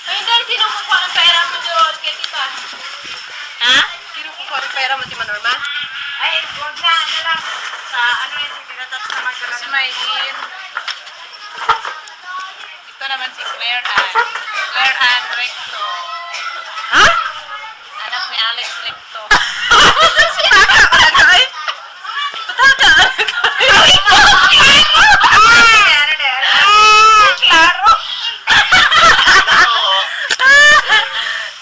Ay, hindi. Sino kukuha ng pera mo doon? Kaya tita. Ha? Sino kukuha ng pera mo, Tima Norma? Ay, huwag na. Ano lang. Sa ano yung tinatats na magkakas. Si Maylin. Ito naman si Claire Ann. Claire Ann Recto. Ha? Anak ni Alex Recto. Siya ka kalagay? Patata. Klaro.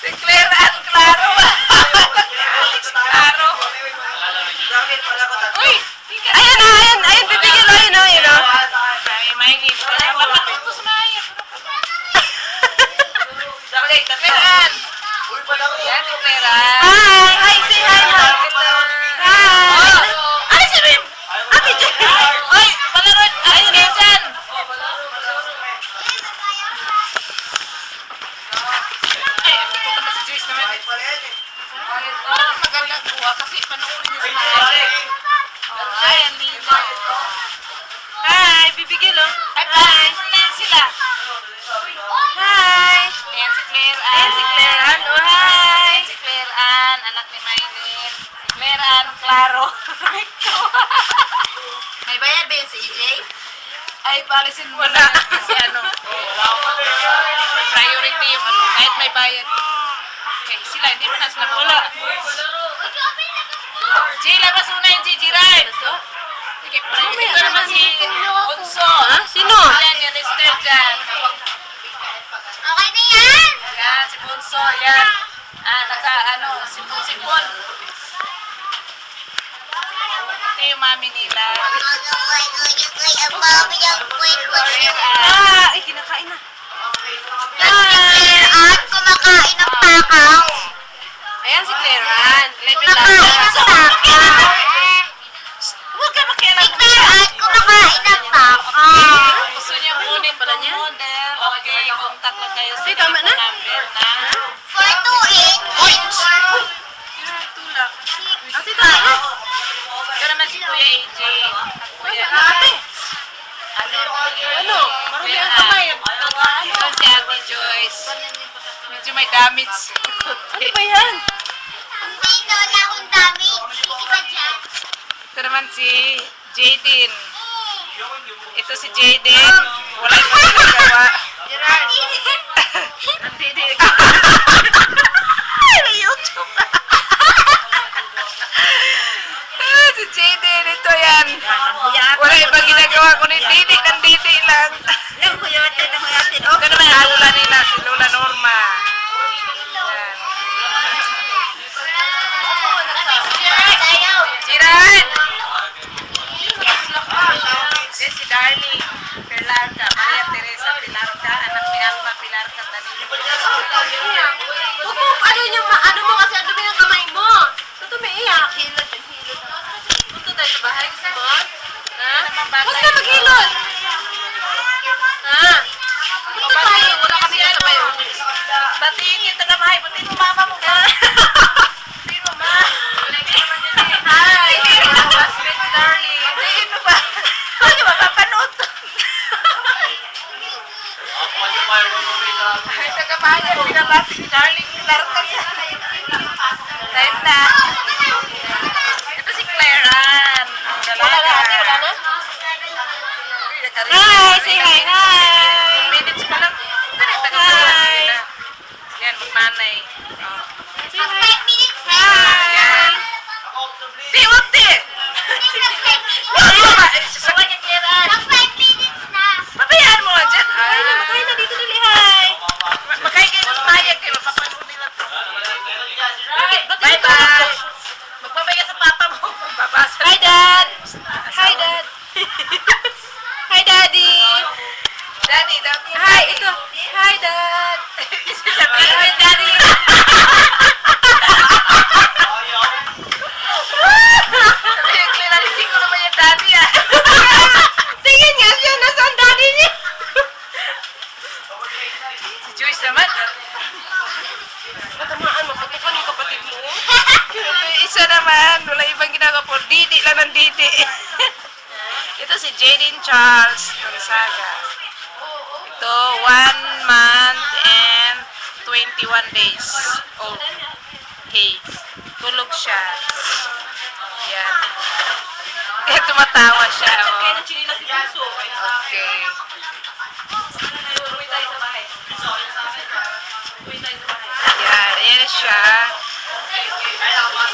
Si Claire Ann Claro. Claro. Uy! Ayan na, ayan, bibigyan na, yun o. Ay, Maylin. Papatutos na yan. Claire Ann. Yan si Claire Ann. Hi, say hi, ma. Hi. Ay, si Mim. Ate Jen. Uy! Palaro! Ayun na dyan! Ay, hindi ko naman si Joyce naman. Parang maganda kuha kasi panoorin niya sa mga. Ay, ang lino. Hi, bibigyan o. Ay, hi! Sila. Hi. Ayan si Claire Ann. Ayan si Claire Ann. Oh, hi. Ayan si Claire Ann, anak ni Maylin. Claire Ann, Claro. May bayad ba yun si EJ? Ay, palisin mo na. Kasi ano, priority yung ano, kahit may bayad. Okay, sila, hindi mo na sila wala. G, labas muna yung G, Ride. Sige, priority ko naman si Bunso. Ha? Sino? Yan, yung Esther dyan. Okay na yan. Yan, si Bunso, yan. Sipon. Ito yung mami nila. Ay, kinakain na. At kumakain ng pakaw. Ayan si Claire Ann. Kumakain ng pakaw. Huwag ka makialam. At kumakain ng pakaw. Gusto niya kunin pala niya? Model. Okay, contact lang kayo sa Tama na? number na. For 2 Tulak. Ate, tama. Ito naman si Kuya AJ. Kuya Ate. Ano? Marumi ang kamay. Ito si Ate Joyce. Medyo may damage. Ano ba yan? Dito na akong damage. Hindi ka dyan. Ito naman si Jaden. Ito si Jaden. Wala pa ginagawa. May YouTube. Si Jaden, ito yan. Wala ibang ginagawa kundi didi ng didi lang. Yung kuyote na kuyote. Ito naman yung lola nila, si Lola Norma. Yan. Jiran! This si Darling Perlarca, Maria Teresa Pilarca, anak ni Alma Pilarca, Danilo. Ano mo kasi ang dumi ng kamay mo. Ito may iyak. Hilot. Punto tayo sa bahay. Gusto mo? Ha? Huwag ka maghilot. Ha? Punto tayo. Wala kami sa bayo. Batiin yung taga-bahay, batiin mo mama mo ka. Batiin mo ma. Hi! Sweet darling. Batiin mo ba? Huwag ka mapapanood. Ay, taga-bahay, pinabati si darling. Pilarca niya. Time na. Ito si Claire Ann. Wala na. Hi, say hi. Hi. Minutes pa lang. Hi. Yan, magmanay. Say 5 minutes na. Yan. Di, wag di! Wag mo ba? Sasawa niya, Claire Ann. Mag 5 minutes na. Pabayaan mo nga dyan. Makain na dito nili. Hi. Magkain kayo ng mayag kayo. Mapapanood nila to. Bye-bye. Magpabaya sa papa mo. Babasa. Hi, Dad. Hi, Dad. Hi, Daddy. Daddy. Hi, ito. Hi, Dad. Hi, Daddy. Claire Ann, hindi ko naman yung daddy ah. Tingin nga siya. Nasaan daddy niya? Si Joyce naman. Matamaan, maputukan yung kapatid mo. Isa naman, wala ibang ginagawa po. Didi lang ng didi. Ito si Jaden Charles Gonzaga. Ito, 1 month and days old. Okay. Tulog siya. Yan. Kaya tumatawa siya. Oh. Kaya nagchinila si Bunso. Okay. Uwi tayo sa bahay. Uwi tayo sa bahay. Yan. Ayan siya.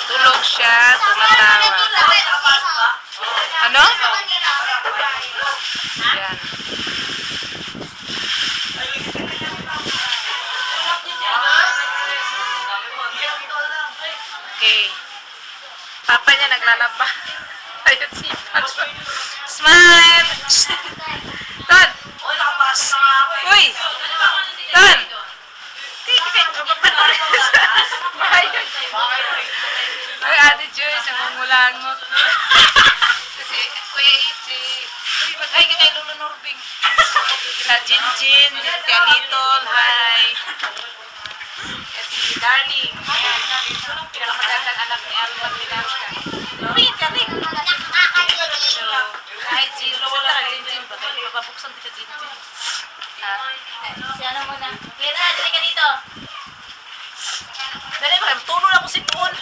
Tulog siya. Tumatawa. Ano? Yan. Okay. Papa niya naglalaba. Ayun si Papa. Smile! Ton! Uy! Ton! Ay, Ate Joyce, nangungulangot. Kasi, Kuya Ichi. Uy, mag-hi ka kay Lolo Norbing. Kila Jinjin, Tia Little, hi. At si Darling. Pinakamagandang anak ni Alma Pinasca. Uy, Darling. So, kahit Jinjin, wala ka Jinjin. Bababuksan kita Jinjin. Si ano muna? Kuya na, dali ka dito. Dali ba, tulong ako si Poon.